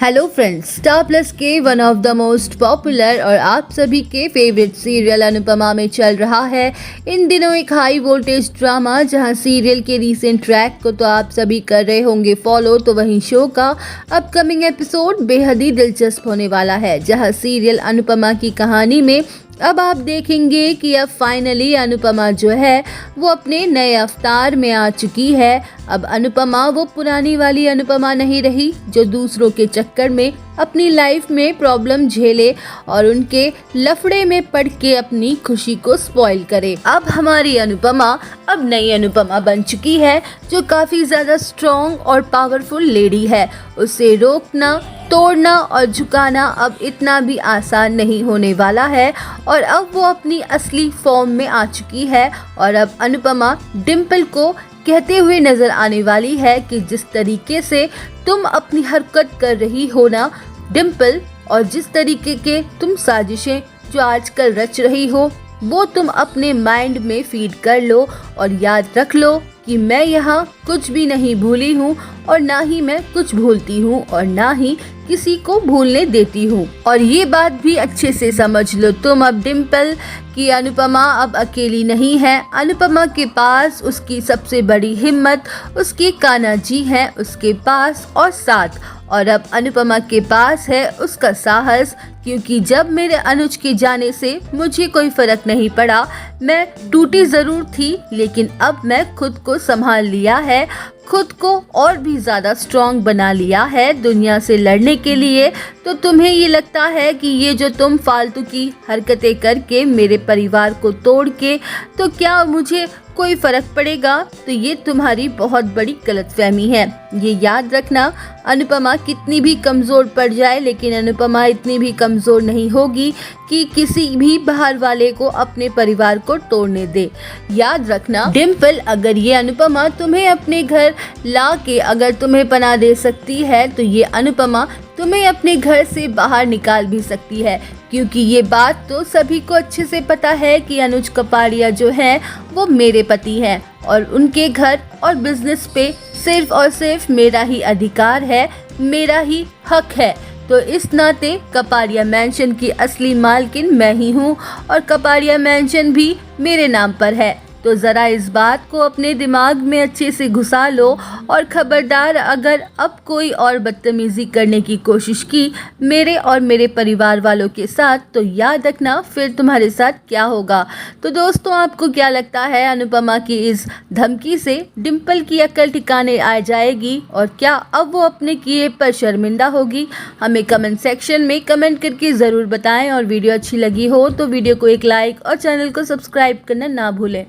Hello friends, star plus के one of the most popular और आप सभी के फेवरेट सीरियल अनुपमा में चल रहा है इन दिनों एक हाई वोल्टेज ड्रामा। जहां सीरियल के रीसेंट ट्रैक को तो आप सभी कर रहे होंगे फॉलो, तो वहीं शो का अपकमिंग एपिसोड बेहद ही दिलचस्प होने वाला है। जहां सीरियल अनुपमा की कहानी में अब आप देखेंगे कि अब फाइनली अनुपमा जो है वो अपने नए अवतार में आ चुकी है। अब अनुपमा वो पुरानी वाली अनुपमा नहीं रही जो दूसरों के चक्कर में अपनी लाइफ में प्रॉब्लम झेले और उनके लफड़े में पड़ के अपनी खुशी को स्पॉइल करे। अब हमारी अनुपमा अब नई अनुपमा बन चुकी है जो काफ़ी ज़्यादा स्ट्रॉन्ग और पावरफुल लेडी है। उसे रोकना, तोड़ना और झुकाना अब इतना भी आसान नहीं होने वाला है और अब वो अपनी असली फॉर्म में आ चुकी है। और अब अनुपमा डिम्पल को कहते हुए नजर आने वाली है कि जिस तरीके से तुम अपनी हरकत कर रही हो ना डिम्पल, और जिस तरीके के तुम साजिशें जो आजकल रच रही हो वो तुम अपने माइंड में फीड कर लो और याद रख लो कि मैं यहाँ कुछ भी नहीं भूली हूँ और ना ही मैं कुछ भूलती हूँ और ना ही किसी को भूलने देती हूँ। और ये बात भी अच्छे से समझ लो तुम अब डिम्पल कि अनुपमा अब अकेली नहीं है। अनुपमा के पास उसकी सबसे बड़ी हिम्मत उसके कान्हा जी है उसके पास और साथ, और अब अनुपमा के पास है उसका साहस। क्योंकि जब मेरे अनुज के जाने से मुझे कोई फर्क नहीं पड़ा, मैं टूटी जरूर थी लेकिन अब मैं खुद को संभाल लिया है, खुद को और भी ज़्यादा स्ट्रॉन्ग बना लिया है दुनिया से लड़ने के लिए। तो तुम्हें ये लगता है कि ये जो तुम फालतू की हरकतें करके मेरे परिवार को तोड़ के तो क्या मुझे कोई फर्क पड़ेगा, तो ये तुम्हारी बहुत बड़ी गलतफहमी है। ये याद रखना, अनुपमा कितनी भी कमज़ोर पड़ जाए लेकिन अनुपमा इतनी भी कमज़ोर नहीं होगी कि किसी भी बाहर वाले को अपने परिवार को तोड़ने दे। याद रखना डिम्पल, अगर ये अनुपमा तुम्हें अपने घर ला के अगर तुम्हें पनाह दे सकती है तो ये अनुपमा तुम्हें अपने घर से बाहर निकाल भी सकती है। क्योंकि ये बात तो सभी को अच्छे से पता है कि अनुज कपाड़िया जो हैं वो मेरे पति हैं और उनके घर और बिजनेस पे सिर्फ और सिर्फ मेरा ही अधिकार है, मेरा ही हक है। तो इस नाते कपाड़िया मैंशन की असली मालकिन मैं ही हूँ और कपाड़िया मैंशन भी मेरे नाम पर है। तो ज़रा इस बात को अपने दिमाग में अच्छे से घुसा लो और ख़बरदार, अगर अब कोई और बदतमीज़ी करने की कोशिश की मेरे और मेरे परिवार वालों के साथ तो याद रखना फिर तुम्हारे साथ क्या होगा। तो दोस्तों, आपको क्या लगता है अनुपमा की इस धमकी से डिम्पल की अक्ल ठिकाने आ जाएगी और क्या अब वो अपने किए पर शर्मिंदा होगी? हमें कमेंट सेक्शन में कमेंट करके ज़रूर बताएं और वीडियो अच्छी लगी हो तो वीडियो को एक लाइक और चैनल को सब्सक्राइब करना ना भूलें।